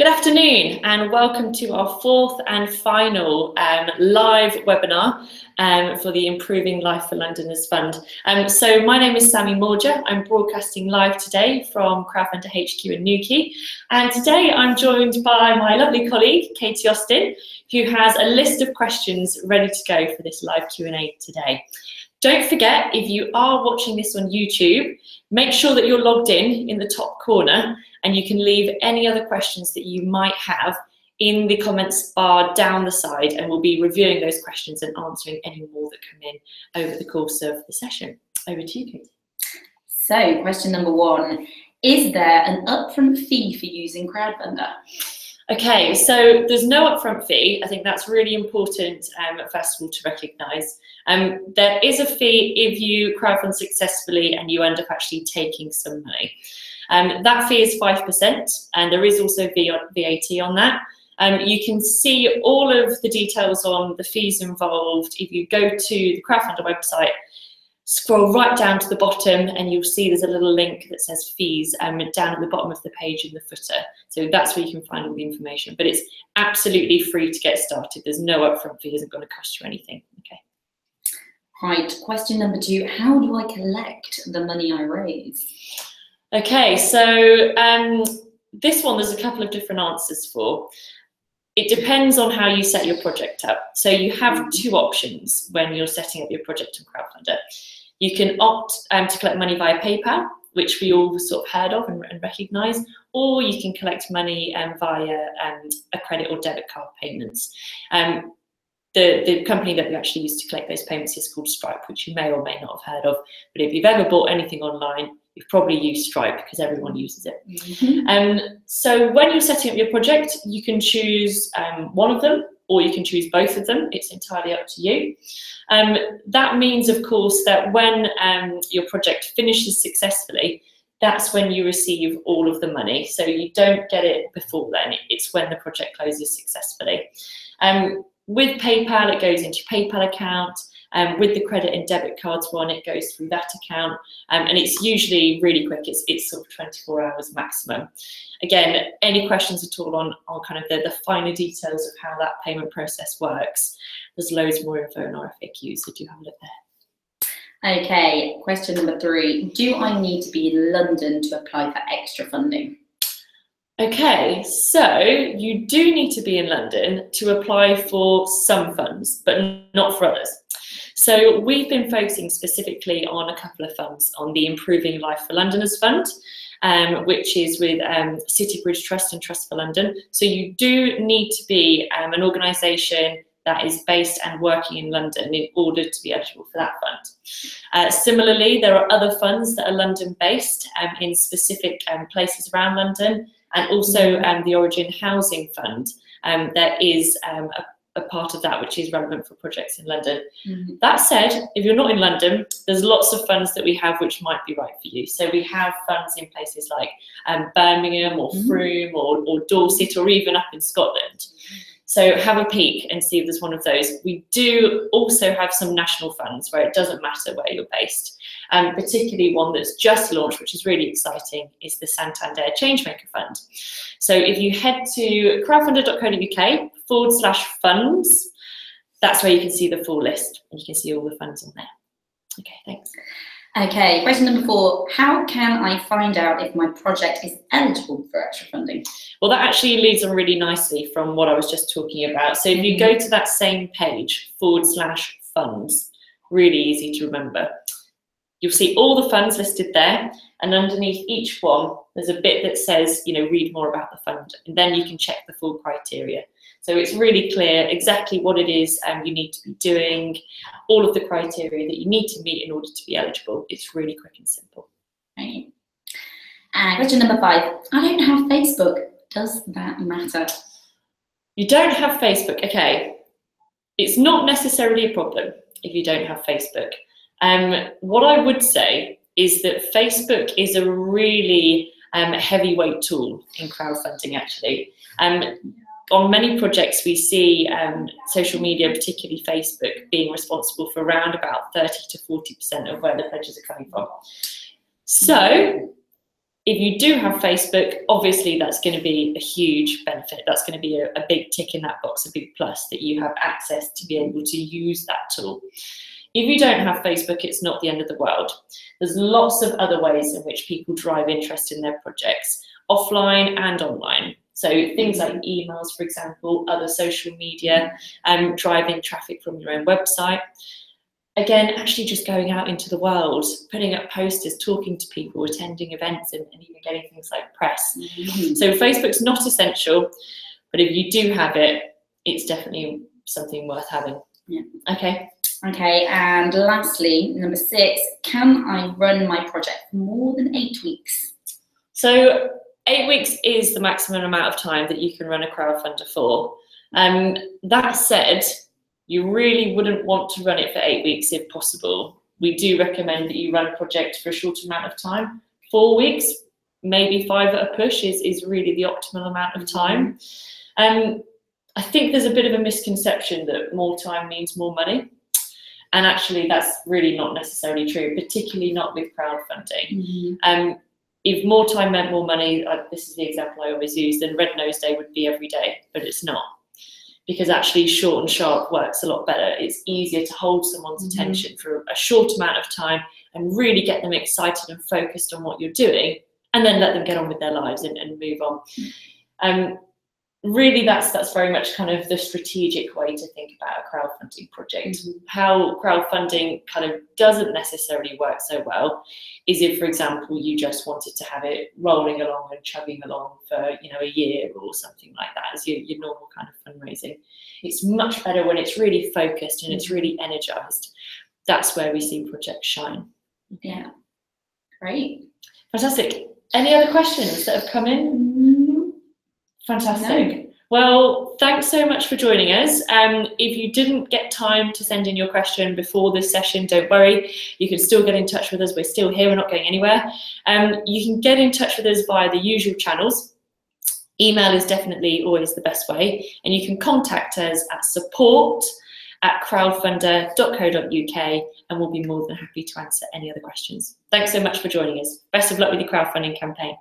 Good afternoon and welcome to our fourth and final live webinar for the Improving Life for Londoners Fund. So my name is Sammy Morger. I'm broadcasting live today from Crowdfunder HQ in Newquay, and today I'm joined by my lovely colleague Katie Austin, who has a list of questions ready to go for this live Q&A today. Don't forget, if you are watching this on YouTube, make sure that you're logged in the top corner, and you can leave any other questions that you might have in the comments bar down the side, and we'll be reviewing those questions and answering any more that come in over the course of the session. Over to you, Katie. So, question number one, is there an upfront fee for using Crowdfunder? Okay, so there's no upfront fee. I think that's really important, first of all, to recognise. There is a fee if you crowdfund successfully and you end up actually taking some money. That fee is 5%, and there is also VAT on that. You can see all of the details on the fees involved if you go to the Crowdfunder website. Scroll right down to the bottom and you'll see there's a little link that says fees down at the bottom of the page in the footer. So that's where you can find all the information, but it's absolutely free to get started. There's no upfront fee, isn't going to cost you anything. Okay. Right, question number two, how do I collect the money I raise? Okay, so this one there's a couple of different answers for. It depends on how you set your project up. So you have two options when you're setting up your project on Crowdfunder. You can opt to collect money via PayPal, which we all sort of heard of and recognise, or you can collect money via a credit or debit card payments. The company that we actually use to collect those payments is called Stripe, which you may or may not have heard of. But if you've ever bought anything online, you've probably used Stripe because everyone uses it. Mm-hmm. So when you're setting up your project, you can choose one of them, or you can choose both of them. It's entirely up to you. That means, of course, that when your project finishes successfully, that's when you receive all of the money. So you don't get it before then. It's when the project closes successfully. With PayPal, it goes into your PayPal account. With the credit and debit cards one, it goes through that account. And it's usually really quick. It's sort of 24 hours maximum. Again, any questions at all on kind of the finer details of how that payment process works, there's loads more info in our FAQs, so do have a look there. Okay, question number three, do I need to be in London to apply for extra funding? Okay, so you do need to be in London to apply for some funds, but not for others. So we've been focusing specifically on a couple of funds, on the Improving Life for Londoners Fund, which is with City Bridge Trust and Trust for London. So you do need to be an organisation that is based and working in London in order to be eligible for that fund. Similarly, there are other funds that are London-based in specific places around London, and also the Origin Housing Fund. There is a part of that which is relevant for projects in London. Mm-hmm. That said, if you're not in London, there's lots of funds that we have which might be right for you. So we have funds in places like Birmingham or Frome or Dorset, or even up in Scotland. So have a peek and see if there's one of those. We do also have some national funds where it doesn't matter where you're based. Particularly one that's just launched, which is really exciting, is the Santander Changemaker Fund. So if you head to crowdfunder.co.uk/funds, that's where you can see the full list, and you can see all the funds on there. Okay, thanks. Okay, question number four, how can I find out if my project is eligible for extra funding? Well, that actually leads on really nicely from what I was just talking about. So if you go to that same page, /funds, really easy to remember. You'll see all the funds listed there, and underneath each one, there's a bit that says, read more about the fund, and then you can check the full criteria. So it's really clear exactly what it is you need to be doing, all of the criteria that you need to meet in order to be eligible. It's really quick and simple. Right. And question number five, I don't have Facebook. Does that matter? You don't have Facebook, okay. It's not necessarily a problem if you don't have Facebook. What I would say is that Facebook is a really heavyweight tool in crowdfunding, actually. On many projects, we see social media, particularly Facebook, being responsible for around about 30 to 40% of where the pledges are coming from. So If you do have Facebook, obviously that's going to be a huge benefit. That's going to be a big tick in that box, a big plus, that you have access to be able to use that tool. If you don't have Facebook, it's not the end of the world. There's lots of other ways in which people drive interest in their projects, offline and online. So things like emails, for example, other social media, driving traffic from your own website. Again, actually just going out into the world, putting up posters, talking to people, attending events, and even getting things like press. So Facebook's not essential, but if you do have it, it's definitely something worth having. Yeah. Okay. Okay, and lastly, number 6, can I run my project for more than 8 weeks? So 8 weeks is the maximum amount of time that you can run a crowdfunder for. That said, you really wouldn't want to run it for 8 weeks if possible. We do recommend that you run a project for a short amount of time. 4 weeks, maybe 5 at a push is really the optimal amount of time. I think there's a bit of a misconception that more time means more money. And actually, that's really not necessarily true, particularly not with crowdfunding. If more time meant more money, this is the example I always use, then Red Nose Day would be every day, but it's not. Because actually short and sharp works a lot better. It's easier to hold someone's attention for a short amount of time and really get them excited and focused on what you're doing, and then let them get on with their lives and move on. Really, that's very much kind of the strategic way to think about a crowdfunding project. How crowdfunding kind of doesn't necessarily work so well is if, for example, you just wanted to have it rolling along and chugging along for a year or something like that as your normal kind of fundraising. It's much better when it's really focused and it's really energized. That's where we see projects shine. Yeah, great. Fantastic. Any other questions that have come in? Fantastic. No. Well, thanks so much for joining us. If you didn't get time to send in your question before this session, don't worry. You can still get in touch with us. We're still here. We're not going anywhere. You can get in touch with us via the usual channels. Email is definitely always the best way. And you can contact us at support@crowdfunder.co.uk, and we'll be more than happy to answer any other questions. Thanks so much for joining us. Best of luck with your crowdfunding campaign.